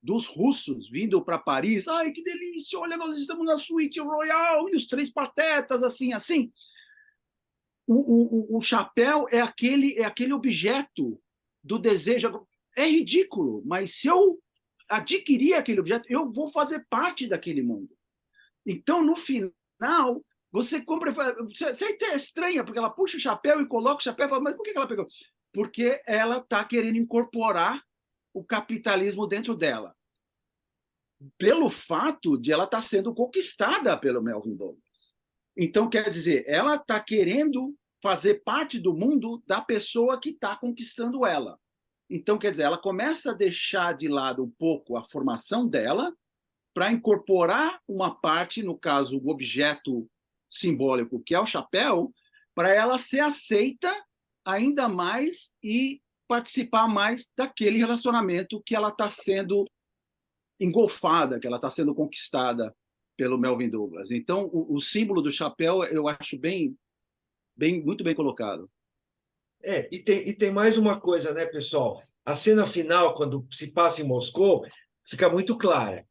dos russos vindo para Paris, ai, que delícia, olha, nós estamos na suíte royal, e os três patetas, assim, assim. O chapéu é aquele objeto do desejo. É ridículo, mas se eu adquirir aquele objeto, eu vou fazer parte daquele mundo. Então, no final, você compra. Você é estranha, porque ela puxa o chapéu e coloca o chapéu e fala, mas por que ela pegou? Porque ela está querendo incorporar o capitalismo dentro dela. Pelo fato de ela estar sendo conquistada pelo Melvin Douglas. Então, quer dizer, ela está querendo fazer parte do mundo da pessoa que está conquistando ela. Então, quer dizer, ela começa a deixar de lado um pouco a formação dela para incorporar uma parte, no caso, o objeto simbólico, que é o chapéu, para ela ser aceita ainda mais e participar mais daquele relacionamento que ela está sendo engolfada, que ela está sendo conquistada pelo Melvin Douglas. Então, o símbolo do chapéu eu acho muito bem colocado. E tem mais uma coisa, né, pessoal? A cena final, quando se passa em Moscou, fica muito clara.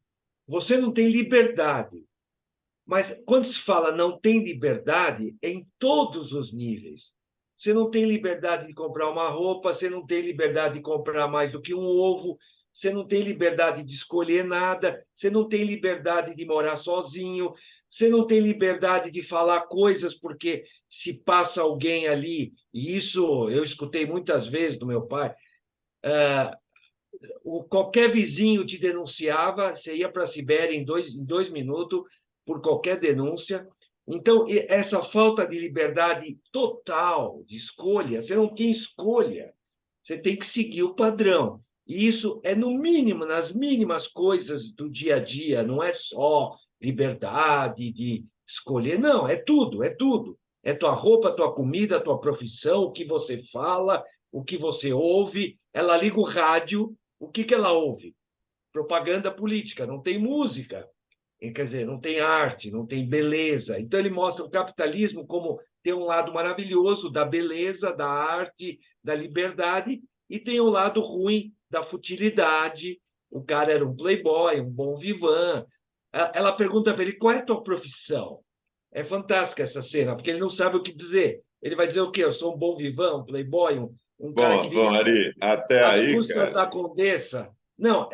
Você não tem liberdade. Mas quando se fala não tem liberdade, é em todos os níveis. Você não tem liberdade de comprar uma roupa, você não tem liberdade de comprar mais do que um ovo, você não tem liberdade de escolher nada, você não tem liberdade de morar sozinho, você não tem liberdade de falar coisas, porque se passa alguém ali, e isso eu escutei muitas vezes do meu pai, qualquer vizinho te denunciava, você ia para a Sibéria em dois minutos por qualquer denúncia. Então, essa falta de liberdade total de escolha, você não tem escolha, você tem que seguir o padrão. E isso é no mínimo, nas mínimas coisas do dia a dia, não é só liberdade de escolher, não, é tudo, é tudo. É tua roupa, tua comida, tua profissão, o que você fala, o que você ouve. Ela liga o rádio, o que ela ouve? Propaganda política, não tem música. Quer dizer, não tem arte, não tem beleza. Então, ele mostra o capitalismo como tem um lado maravilhoso da beleza, da arte, da liberdade, e tem um lado ruim da futilidade. O cara era um playboy, um bom vivan. Ela pergunta para ele, qual é a tua profissão? É fantástica essa cena, porque ele não sabe o que dizer. Ele vai dizer o quê? Eu sou um bom vivan, um playboy, um cara que Bom, vive Ari, até às aí, custas cara. da condessa. Não,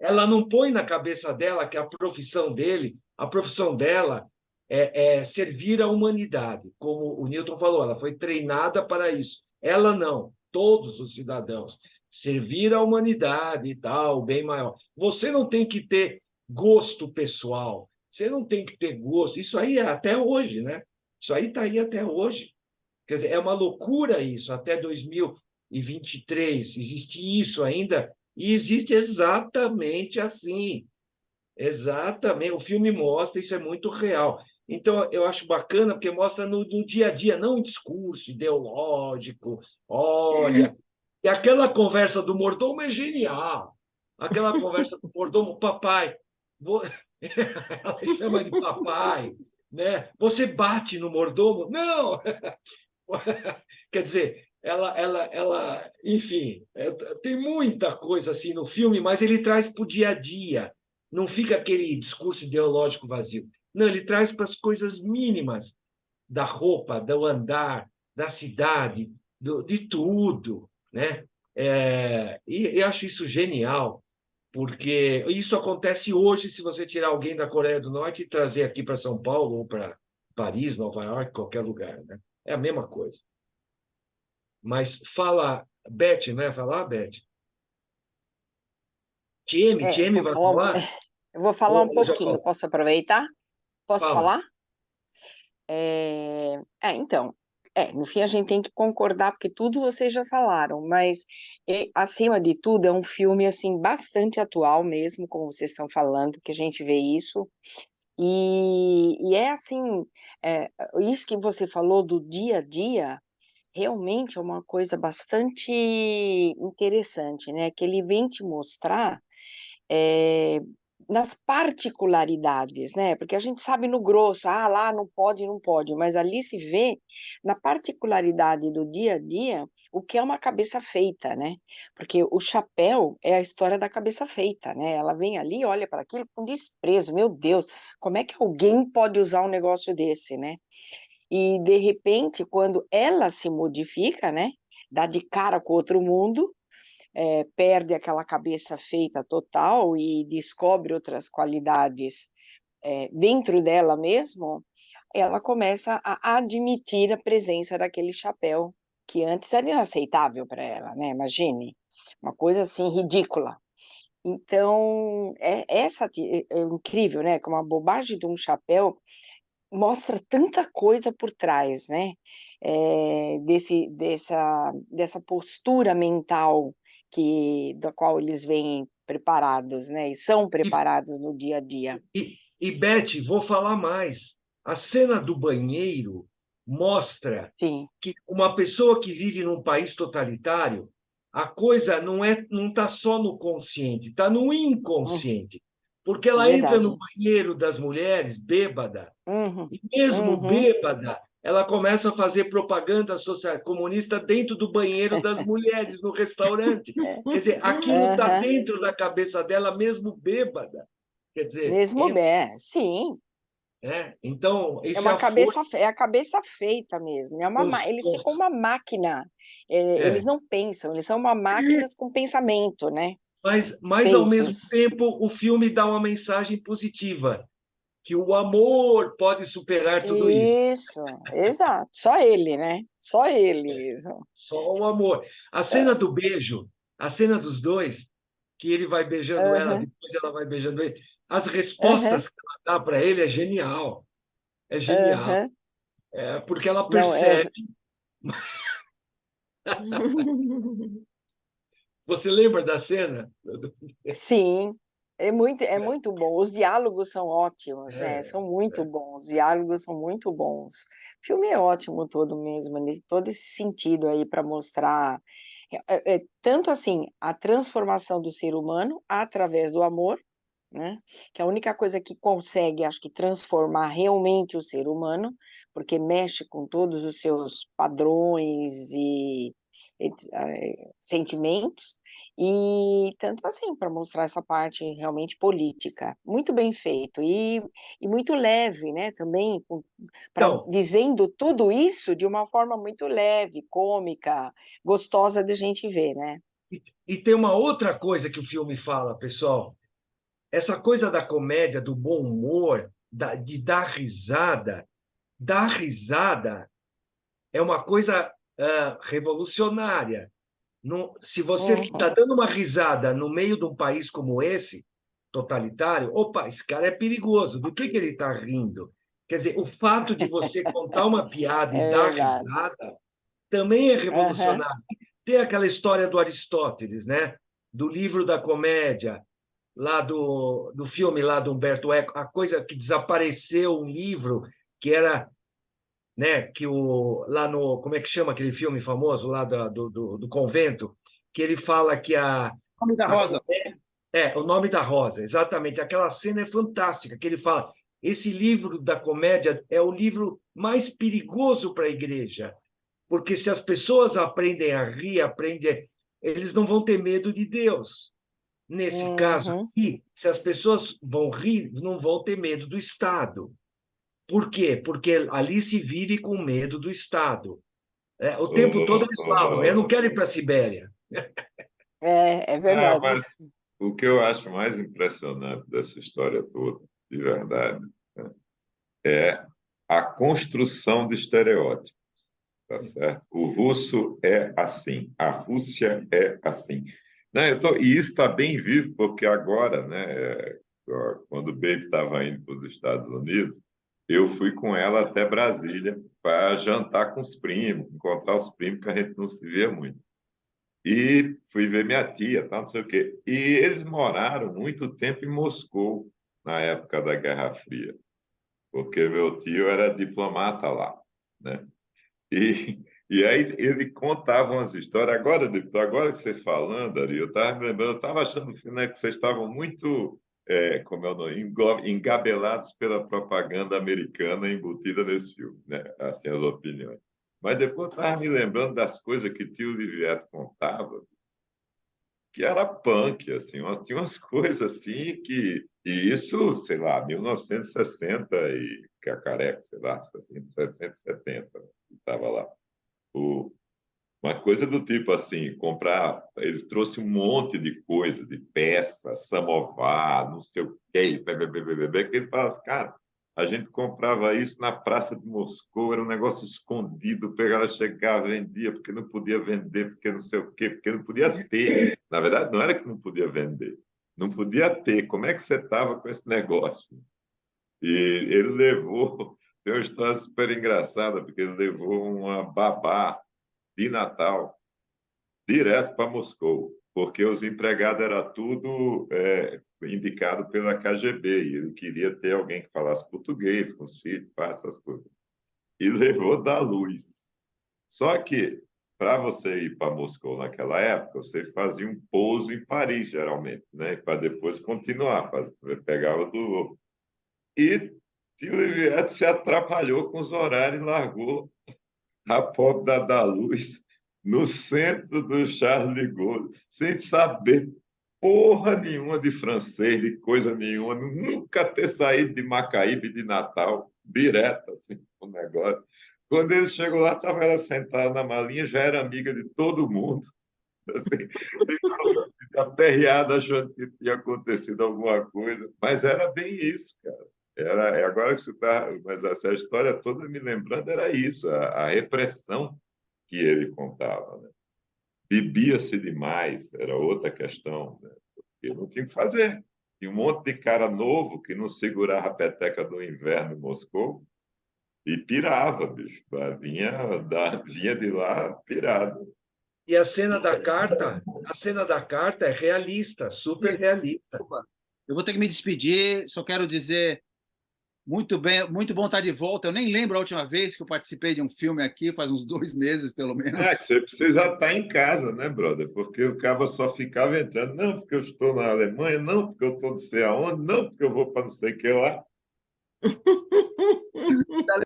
ela não põe na cabeça dela que a profissão dele, a profissão dela é servir à humanidade, como o Newton falou, ela foi treinada para isso. Ela não, todos os cidadãos. Servir à humanidade e tal, o bem maior. Você não tem que ter gosto pessoal, você não tem que ter gosto. Isso aí é até hoje, né? Isso aí está aí até hoje. Quer dizer, é uma loucura isso. Até 2023 existe isso ainda, e existe exatamente assim. Exatamente. O filme mostra, isso é muito real. Então, eu acho bacana, porque mostra no dia a dia, não um discurso ideológico. Olha, e aquela conversa do mordomo é genial. Aquela conversa do mordomo, papai, ela chama de papai, né? Você bate no mordomo? Não! Quer dizer, enfim, tem muita coisa assim no filme, mas ele traz para o dia a dia. Não fica aquele discurso ideológico vazio. Não, ele traz para as coisas mínimas da roupa, do andar, da cidade, de tudo, né? E eu acho isso genial, porque isso acontece hoje se você tirar alguém da Coreia do Norte e trazer aqui para São Paulo ou para Paris, Nova York, qualquer lugar, né? É a mesma coisa. Mas fala, Beth, né? Falar, Beth? Tieme vai falar? Eu vou falar um Ou já pouquinho. falou? Posso aproveitar? Posso Fala. falar? Então, no fim a gente tem que concordar, porque tudo vocês já falaram, mas acima de tudo é um filme assim bastante atual mesmo, como vocês estão falando, que a gente vê isso. E é assim, isso que você falou do dia a dia, realmente é uma coisa bastante interessante, né? Que ele vem te mostrar é, nas particularidades, né? Porque a gente sabe no grosso, lá não pode, não pode, mas ali se vê na particularidade do dia a dia o que é uma cabeça feita, né? Porque o chapéu é a história da cabeça feita, né? Ela vem ali, olha para aquilo com desprezo, meu Deus, como é que alguém pode usar um negócio desse, né? E de repente, quando ela se modifica, né? Dá de cara com outro mundo, perde aquela cabeça feita total e descobre outras qualidades dentro dela mesmo, ela começa a admitir a presença daquele chapéu que antes era inaceitável para ela, né? Imagine, uma coisa assim ridícula. Então, é incrível, né? Como a bobagem de um chapéu mostra tanta coisa por trás, né? Dessa postura mental da qual eles vêm preparados, né? E são E, preparados no dia a dia. Beth, vou falar mais. A cena do banheiro mostra Sim, que uma pessoa que vive num país totalitário, a coisa não está só no consciente, está no inconsciente. Porque ela entra no verdade. banheiro das mulheres, bêbada, Uhum, e mesmo uhum. bêbada, ela começa a fazer propaganda social comunista dentro do banheiro das mulheres, no restaurante. Quer dizer, aquilo está Aham. dentro da cabeça dela, mesmo bêbada. Quer dizer, Mesmo bem, sim. então, isso é a força É a cabeça feita mesmo. Eles ficam uma máquina. Eles é. não pensam, eles são uma máquinas com pensamento, né? Mas, ao mesmo Feitos. tempo, o filme dá uma mensagem positiva, que o amor pode superar tudo isso. Isso, exato. Só ele, né? Só ele mesmo. Só o amor. A cena do beijo, a cena dos dois, que ele vai beijando ela, Aham, depois ela vai beijando ele, as aham, respostas que ela dá para ele é genial. É genial. aham. Porque ela Não, percebe. Você lembra da cena? sim, é muito bom. Os diálogos são ótimos, né? É, São muito bons. Os diálogos são muito bons. O filme é ótimo todo mesmo, né? Todo esse sentido aí para mostrar tanto assim a transformação do ser humano através do amor, né? Que é a única coisa que consegue, acho que, transformar realmente o ser humano, porque mexe com todos os seus padrões e sentimentos, e tanto assim, para mostrar essa parte realmente política. Muito bem feito, e muito leve, né? Também, Então, dizendo tudo isso de uma forma muito leve, cômica, gostosa de a gente ver, né? e tem uma outra coisa que o filme fala, pessoal. Essa coisa da comédia, do bom humor, de dar risada é uma coisa revolucionária. Se você está Uhum. dando uma risada no meio de um país como esse, totalitário, opa, esse cara é perigoso. Do que ele está rindo? Quer dizer, o fato de você contar uma piada e É dar verdade. risada também é Aham. revolucionário. Tem aquela história do Aristóteles, né? Do livro da comédia, lá do filme lá do Humberto Eco, a coisa que desapareceu um livro que era, né, que lá no, como é que chama aquele filme famoso lá do convento, que ele fala que Nome da a Rosa. o nome da Rosa, exatamente. Aquela cena é fantástica, que ele fala, esse livro da comédia é o livro mais perigoso para a igreja, porque se as pessoas aprendem a rir, eles não vão ter medo de Deus. Nesse caso Uhum. aqui, se as pessoas vão rir, não vão ter medo do Estado. Por quê? Porque ali se vive com medo do Estado. O tempo todo eles falam, eu não quero ir para a Sibéria. É verdade. Mas o que eu acho mais impressionante dessa história toda, de verdade, né, é a construção de estereótipos, tá certo? O russo é assim, a Rússia é assim. Né? E isso está bem vivo, porque agora, né, quando o Baby estava indo para os Estados Unidos, eu fui com ela até Brasília para jantar com os primos, encontrar os primos, que a gente não se via muito. E fui ver minha tia, tá, não sei o quê. E eles moraram muito tempo em Moscou, na época da Guerra Fria, porque meu tio era diplomata lá, né? E aí ele contava umas histórias. Agora que você falando, Ari, eu estava me lembrando, eu estava achando, né, que vocês estavam muito, como é o nome, engabelados pela propaganda americana embutida nesse filme, né? Assim, as opiniões. Mas depois eu estava me lembrando das coisas que tio Livieto contava, que era punk, assim, tinha umas coisas assim que... E isso, sei lá, 1960 e cacareco, sei lá, 60, 70, estava lá. Uma coisa do tipo assim, comprar... Ele trouxe um monte de coisa, de peça, samovar, não sei o quê, que ele fala assim, cara, a gente comprava isso na Praça de Moscou, era um negócio escondido, o cara chegava, vendia, porque não podia vender, porque não sei o quê, porque não podia ter. Na verdade, não era que não podia vender, não podia ter. Como é que você estava com esse negócio? E ele levou... Tem uma história super engraçada, porque ele levou uma babá de Natal direto para Moscou, porque os empregados era tudo indicado pela KGB, e ele queria ter alguém que falasse português com os filhos, essas coisas. E levou da luz. Só que, para você ir para Moscou naquela época, você fazia um pouso em Paris, geralmente, né? Para depois continuar, pegava do voo. E Tio Livieto se atrapalhou com os horários e largou a pobre da luz no centro do Charles de Gaulle, sem saber porra nenhuma de francês, de coisa nenhuma, nunca ter saído de Macaíbe de Natal, direto, assim, o negócio. Quando ele chegou lá, estava ela sentada na malinha, já era amiga de todo mundo, assim, aperreada, achando que tinha acontecido alguma coisa, mas era bem isso, cara. Agora que você está, mas essa história toda me lembrando era isso, a repressão que ele contava, né? Bebia-se demais, era outra questão, né? Porque não tinha o que fazer. Tinha um monte de cara novo que não segurava a peteca do inverno em Moscou e pirava, bicho. Vinha de lá pirado. E a cena da carta é realista, super realista. Eu vou ter que me despedir, só quero dizer Muito bem, muito bom estar de volta. Eu nem lembro a última vez que eu participei de um filme aqui, faz uns 2 meses, pelo menos. Você precisa estar em casa, né, brother? Porque o cara só ficava entrando. Não, porque eu estou na Alemanha. Não, porque eu estou não sei aonde. Não, porque eu vou para não sei o que lá.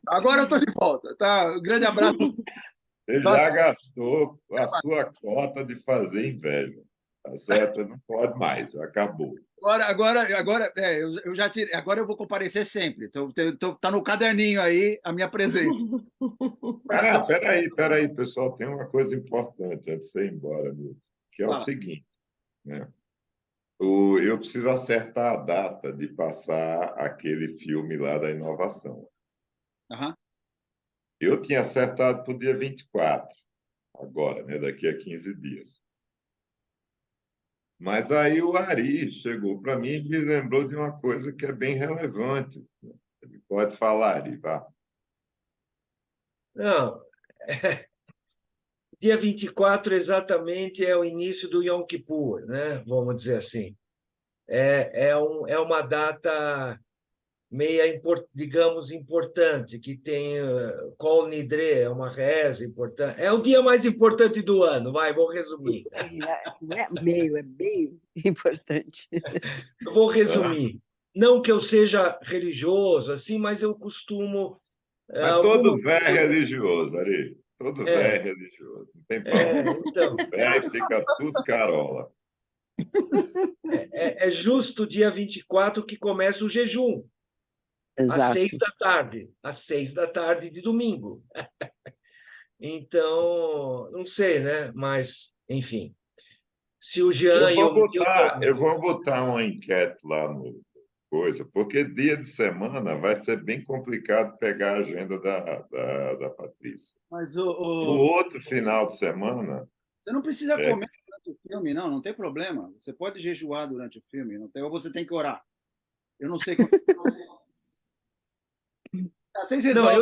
Agora eu estou de volta, tá? Um grande abraço. Você já gastou a sua cota de fazer inveja. Tá certo? Não pode mais, já acabou. Eu já tirei. Agora eu vou comparecer sempre. Tá no caderninho aí a minha presença. Peraí, pessoal, tem uma coisa importante antes de você ir embora, Milton, que é o seguinte, né? Eu preciso acertar a data de passar aquele filme lá da inovação. Uhum. Eu tinha acertado para o dia 24, agora, né? Daqui a 15 dias. Mas aí o Ari chegou para mim e me lembrou de uma coisa que é bem relevante. Ele pode falar, Ari, vá. Não, dia 24 exatamente é o início do Yom Kippur, né? Vamos dizer assim. É uma data meia, digamos, importante, que tem Kol Nidre, é uma reza importante. É o dia mais importante do ano, vou resumir. Não é meio, é bem importante. Eu vou resumir. Não que eu seja religioso, assim, mas eu costumo... Mas todo velho é religioso, Ari. Todo velho é religioso. Não tem problema. Então, O velho fica tudo carola. É justo o dia 24 que começa o jejum. Exato. Às 6 da tarde. Às 6 da tarde de domingo. Então, não sei, né? Mas, enfim. Se o Jean e o Milton... Eu vou botar uma enquete lá no coisa, porque dia de semana vai ser bem complicado pegar a agenda da Patrícia. Mas o outro final de semana... Você não precisa comer durante o filme, não tem problema. Você pode jejuar durante o filme, não tem, ou você tem que orar. Eu não sei como... Não,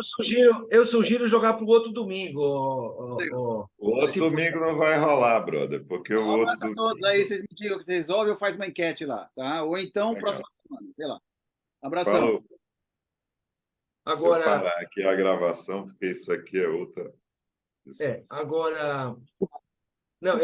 eu sugiro jogar para o outro domingo. O outro domingo não vai rolar, brother, porque o outro domingo... todos aí, vocês me digam o que vocês resolvem, eu faço uma enquete lá, tá? Ou então, próxima semana, sei lá. Abração. Falou. Agora... Deixa eu parar aqui a gravação, porque isso aqui é outra... agora... Não,